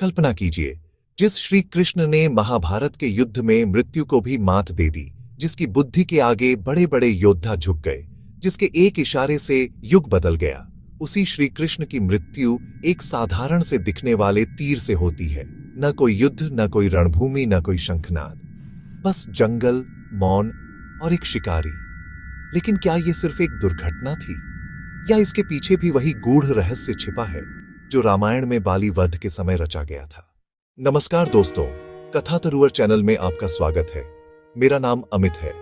कल्पना कीजिए, जिस श्री कृष्ण ने महाभारत के युद्ध में मृत्यु को भी मात दे दी, जिसकी बुद्धि के आगे बड़े बड़े योद्धा झुक गए, जिसके एक इशारे से युग बदल गया, उसी श्री कृष्ण की मृत्यु एक साधारण से दिखने वाले तीर से होती है। न कोई युद्ध, न कोई रणभूमि, न कोई शंखनाद, बस जंगल, मौन और एक शिकारी। लेकिन क्या यह सिर्फ एक दुर्घटना थी, या इसके पीछे भी वही गूढ़ रहस्य छिपा है जो रामायण में बाली वध के समय रचा गया था? नमस्कार दोस्तों, कथा तरुवर चैनल में आपका स्वागत है। मेरा नाम अमित है।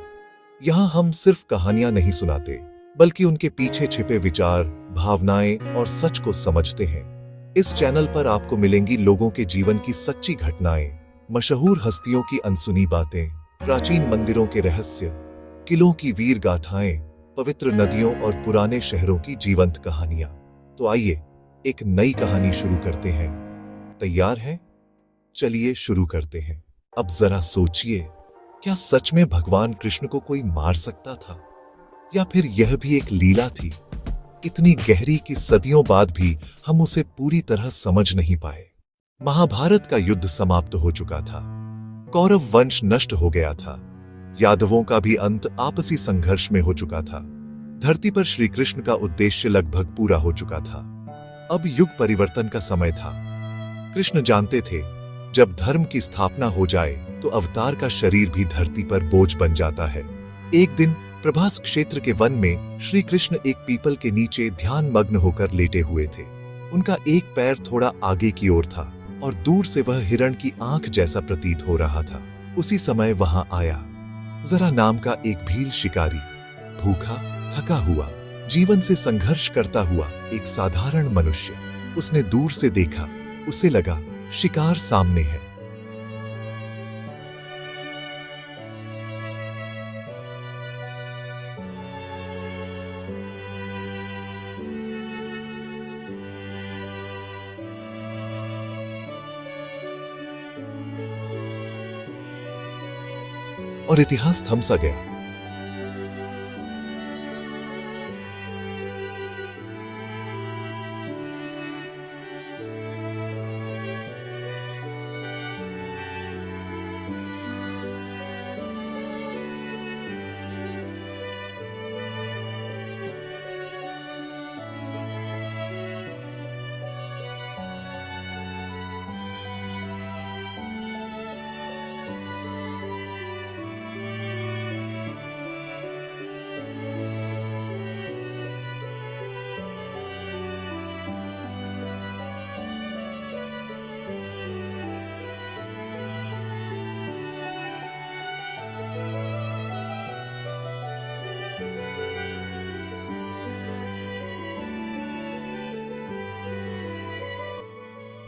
यहां हम सिर्फ कहानियां नहीं सुनाते, बल्कि उनके पीछे छिपे विचार, भावनाएं और सच को समझते हैं। इस चैनल पर आपको मिलेंगी लोगों के जीवन की सच्ची घटनाएं, मशहूर हस्तियों की अनसुनी बातें, प्राचीन मंदिरों के रहस्य, किलों की वीर गाथाएं, पवित्र नदियों और पुराने शहरों की जीवंत कहानियां। तो आइए एक नई कहानी शुरू करते हैं। तैयार हैं? चलिए शुरू करते हैं। अब जरा सोचिए, क्या सच में भगवान कृष्ण को कोई मार सकता था, या फिर यह भी एक लीला थी, इतनी गहरी कि सदियों बाद भी हम उसे पूरी तरह समझ नहीं पाए? महाभारत का युद्ध समाप्त हो चुका था, कौरव वंश नष्ट हो गया था, यादवों का भी अंत आपसी संघर्ष में हो चुका था। धरती पर श्री कृष्ण का उद्देश्य लगभग पूरा हो चुका था। अब युग परिवर्तन का समय था। कृष्ण जानते थे, जब धर्म की स्थापना हो जाए तो अवतार का शरीर भी धरती पर बोझ बन जाता है। एक दिन प्रभास क्षेत्र के वन में श्री कृष्ण एक पीपल के नीचे ध्यान मग्न होकर लेटे हुए थे। उनका एक पैर थोड़ा आगे की ओर था और दूर से वह हिरण की आंख जैसा प्रतीत हो रहा था। उसी समय वहां आया जरा नाम का एक भील शिकारी, भूखा, थका हुआ, जीवन से संघर्ष करता हुआ एक साधारण मनुष्य। उसने दूर से देखा, उसे लगा शिकार सामने है। और इतिहास थम सा गया।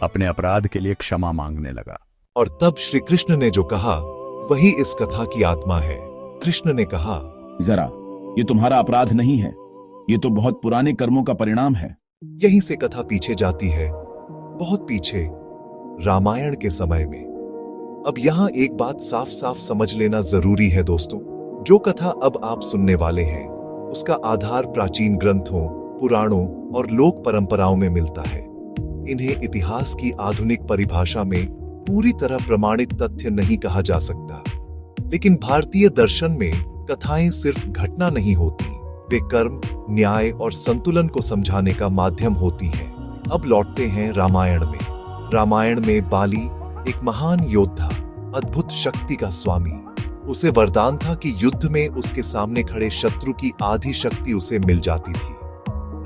अपने अपराध के लिए क्षमा मांगने लगा। और तब श्री कृष्ण ने जो कहा वही इस कथा की आत्मा है। कृष्ण ने कहा, जरा, ये तुम्हारा अपराध नहीं है, ये तो बहुत पुराने कर्मों का परिणाम है। यहीं से कथा पीछे जाती है, बहुत पीछे, रामायण के समय में। अब यहां एक बात साफ साफ समझ लेना जरूरी है दोस्तों। जो कथा अब आप सुनने वाले हैं, उसका आधार प्राचीन ग्रंथों, पुराणों और लोक परंपराओं में मिलता है। इन्हें इतिहास की आधुनिक परिभाषा में पूरी तरह प्रमाणित तथ्य नहीं कहा जा सकता। लेकिन भारतीय दर्शन में कथाएं सिर्फ घटना नहीं होती, वे कर्म, न्याय और संतुलन को समझाने का माध्यम होती हैं। अब लौटते हैं रामायण में। रामायण में बाली एक महान योद्धा, अद्भुत शक्ति का स्वामी। उसे वरदान था कि युद्ध में उसके सामने खड़े शत्रु की आधी शक्ति उसे मिल जाती थी।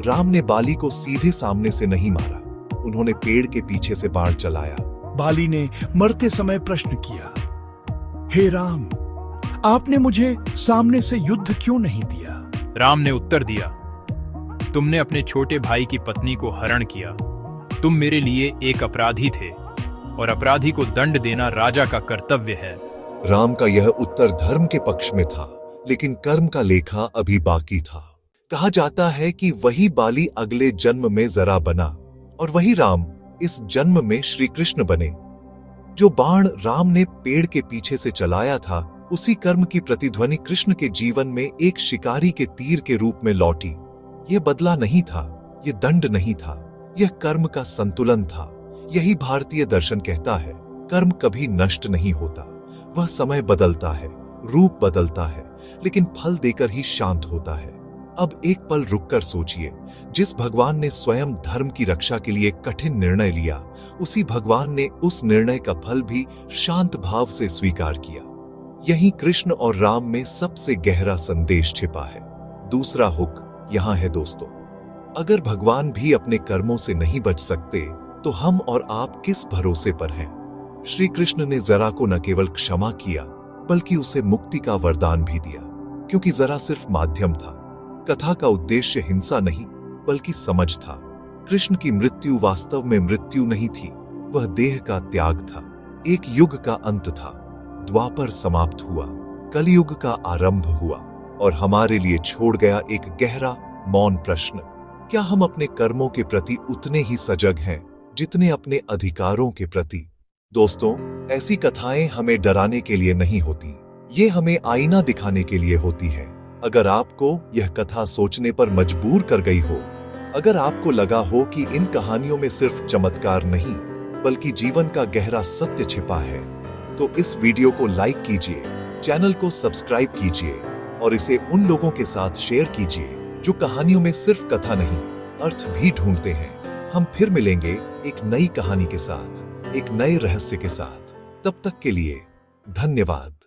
राम ने बाली को सीधे सामने से नहीं मारा, उन्होंने पेड़ के पीछे से बाण चलाया। बाली ने मरते समय प्रश्न किया, हे राम, आपने मुझे सामने से युद्ध क्यों नहीं दिया? राम ने उत्तर दिया, तुमने अपने छोटे भाई की पत्नी को हरण किया। तुम मेरे लिए एक अपराधी थे, और अपराधी को दंड देना राजा का कर्तव्य है। राम का यह उत्तर धर्म के पक्ष में था, लेकिन कर्म का लेखा अभी बाकी था। कहा जाता है कि वही बाली अगले जन्म में जरा बना, और वही राम इस जन्म में श्री कृष्ण बने। जो बाण राम ने पेड़ के पीछे से चलाया था, उसी कर्म की प्रतिध्वनि कृष्ण के जीवन में एक शिकारी के तीर के रूप में लौटी। यह बदला नहीं था, यह दंड नहीं था, यह कर्म का संतुलन था। यही भारतीय दर्शन कहता है, कर्म कभी नष्ट नहीं होता, वह समय बदलता है, रूप बदलता है, लेकिन फल देकर ही शांत होता है। अब एक पल रुककर सोचिए, जिस भगवान ने स्वयं धर्म की रक्षा के लिए कठिन निर्णय लिया, उसी भगवान ने उस निर्णय का फल भी शांत भाव से स्वीकार किया। यही कृष्ण और राम में सबसे गहरा संदेश छिपा है। दूसरा हुक यहां है दोस्तों, अगर भगवान भी अपने कर्मों से नहीं बच सकते तो हम और आप किस भरोसे पर हैं? श्री कृष्ण ने जरा को न केवल क्षमा किया बल्कि उसे मुक्ति का वरदान भी दिया, क्योंकि जरा सिर्फ माध्यम था। कथा का उद्देश्य हिंसा नहीं बल्कि समझ था। कृष्ण की मृत्यु वास्तव में मृत्यु नहीं थी, वह देह का त्याग था। एक युग का अंत था, द्वापर समाप्त हुआ, कलयुग का आरंभ हुआ और हमारे लिए छोड़ गया एक गहरा मौन प्रश्न, क्या हम अपने कर्मों के प्रति उतने ही सजग हैं जितने अपने अधिकारों के प्रति? दोस्तों, ऐसी कथाएं हमें डराने के लिए नहीं होती, ये हमें आईना दिखाने के लिए होती हैं। अगर आपको यह कथा सोचने पर मजबूर कर गई हो, अगर आपको लगा हो कि इन कहानियों में सिर्फ चमत्कार नहीं बल्कि जीवन का गहरा सत्य छिपा है, तो इस वीडियो को लाइक कीजिए, चैनल को सब्सक्राइब कीजिए और इसे उन लोगों के साथ शेयर कीजिए जो कहानियों में सिर्फ कथा नहीं, अर्थ भी ढूंढते हैं। हम फिर मिलेंगे एक नई कहानी के साथ, एक नए रहस्य के साथ। तब तक के लिए धन्यवाद।